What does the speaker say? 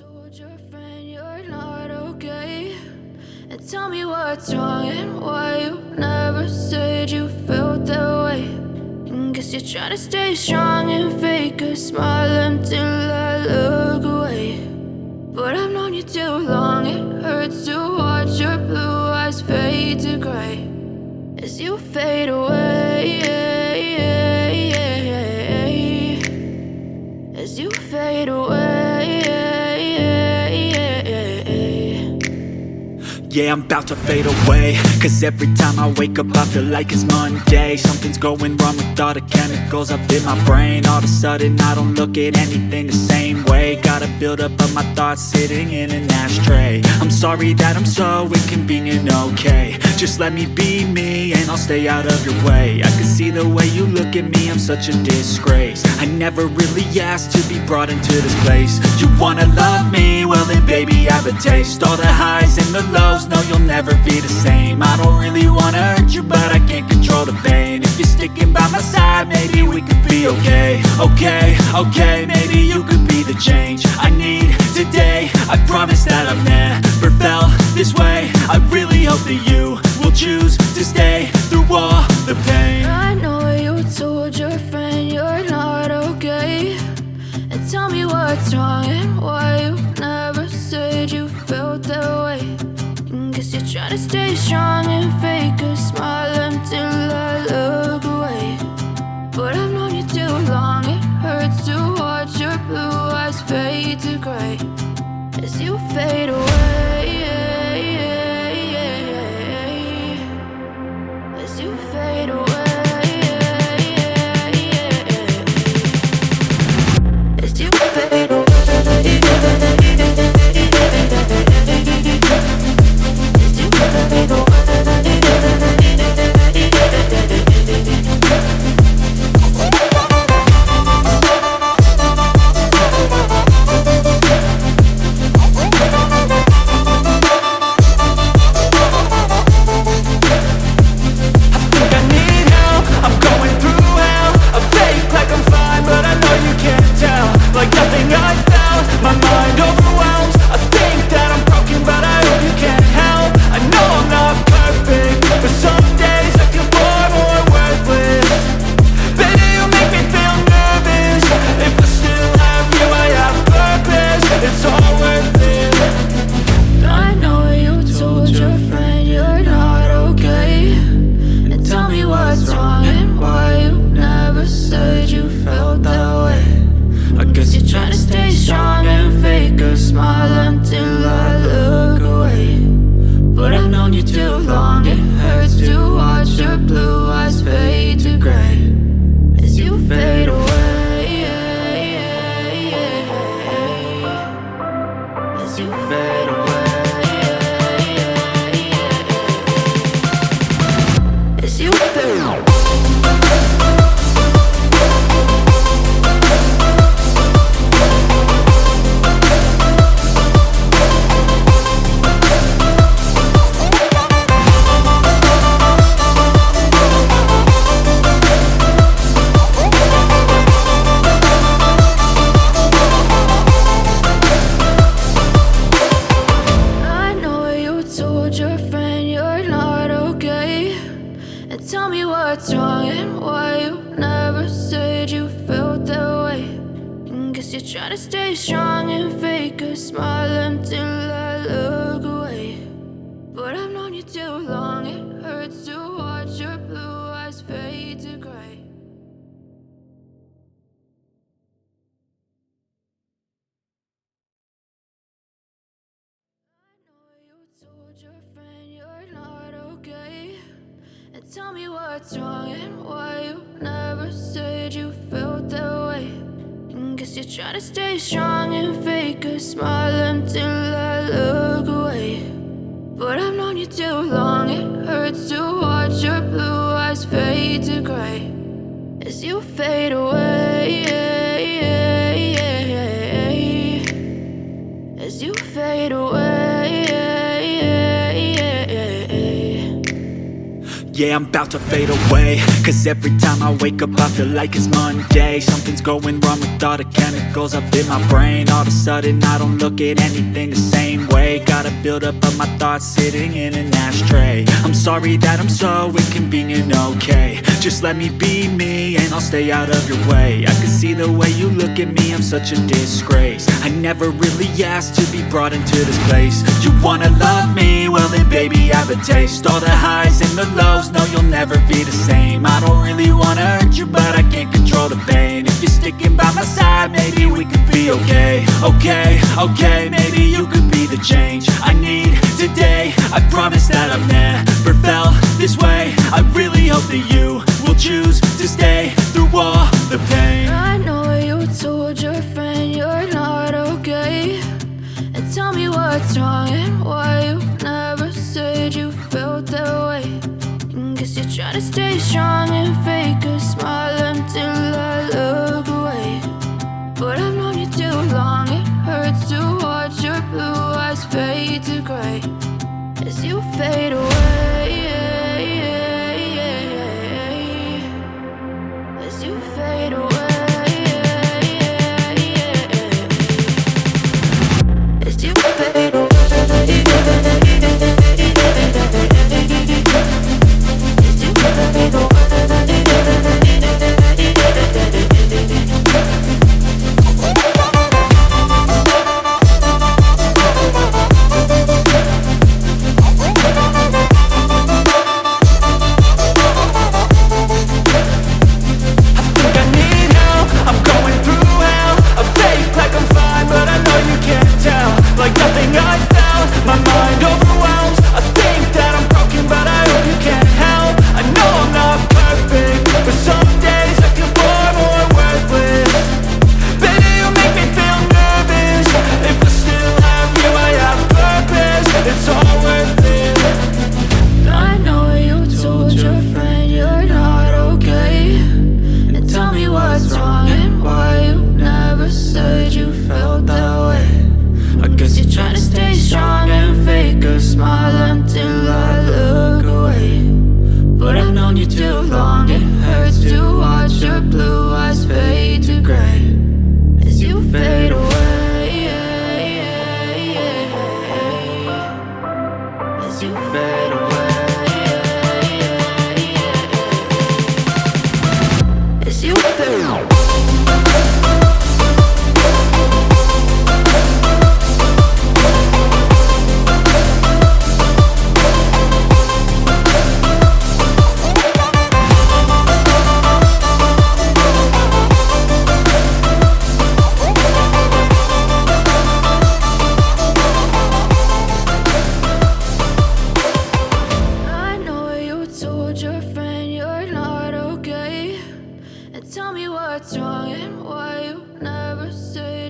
told your friend you're not okay, and tell me what's wrong and why you never said you felt that way. And guess you're trying to stay strong and fake a smile until I look away. But I've known you too long, it hurts to watch your blue eyes fade to gray as you fade away, as you fade away. Yeah, I'm about to fade away, cause every time I wake up I feel like it's Monday. Something's going wrong with all the chemicals up in my brain. All of a sudden I don't look at anything the same way. Got a buildup of my thoughts sitting in an ashtray. I'm sorry that I'm so inconvenient, okay. Just let me be me and I'll stay out of your way. I can see the way you look at me, I'm such a disgrace. I never really asked to be brought into this place. You wanna love me? Well then baby I have a taste. All the highs and the lows, no you'll never be the same. I don't really wanna hurt you but I can't control the pain. If you're sticking by my side maybe we could be okay. Okay, maybe you could be the change I need today. I promise that I've never felt this way. I really hope that you will choose to stay through all the pain. I know you told your friend you're not okay, and tell me what's wrong and why you never said you felt that way. And guess you're trying to stay strong and fake a smile until I look away. But I've known you too long, it hurts to watch your blue eyes fade to gray as you fade away, as you fade away, as you fade away, as you fade away. Like nothing I felt, my mind overwhelms. I think that I'm broken but I hope you can't help. I know I'm not perfect, but some days I feel far more worthless. Baby, you make me feel nervous. If I still have you, I have purpose. It's all worth it. I know you told your friend you're not okay, and tell me what's wrong and why you never said you felt that way. I guess you're trying to stay strong and fake a smile until I look away. But I've known you too long, it hurts to watch your blue eyes fade to gray as you fade away, as you fade away, as you fade away. Tell me what's wrong and why you never said you felt that way. And guess you're trying to stay strong and fake a smile until I look away. But I've known you too long, it hurts to watch your blue eyes fade to gray. I know you told your friend you're not okay, and tell me what's wrong and why you never said you felt that way. And guess you're trying to stay strong and fake a smile until I look away. But I've known you too long, it hurts to watch your blue eyes fade to gray as you fade away, as you fade away. Yeah, I'm about to fade away, cause every time I wake up I feel like it's Monday. Something's going wrong with all the chemicals up in my brain. All of a sudden I don't look at anything the same way. Gotta build up of my thoughts sitting in an ashtray. I'm sorry that I'm so inconvenient, okay. Just let me be me and I'll stay out of your way. I can see the way you look at me, I'm such a disgrace. I never really asked to be brought into this place. You wanna love me? Well then baby, have a taste. All the highs and the lows, no you'll never be the same. I don't really wanna hurt you, but I can't control the pain. If you're sticking by my side, maybe we could be okay. Okay, maybe you could be the change I need today. I promise that I've never felt this way. I really hope that you will choose to stay through all the pain. I know you told your friend you're not okay, and tell me what's wrong and why you never said you felt that way. And guess you're trying to stay strong and fake a smile until I look away. But I've known you too long, it hurts to watch your blue eyes fade to gray as you fade away. As you fade away. As you fade away. As you fade away. Like nothing I felt, my mind overwhelms. I think that I'm broken, but I hope you can't help. I know I'm not perfect, but some days I feel far more worthless. Baby, you make me feel nervous. If I still have you, I have purpose. It's all worth it. I know you told your friend you're not okay, and tell me what's wrong and why you never said you felt that way. I guess you're trying to stay strong and fake a smile until I look away. But I've known you too long, it hurts to watch your blue eyes fade to gray as you fade away. As you fade away. As you fade away. Your friend you're not okay, and tell me what's wrong and why you never said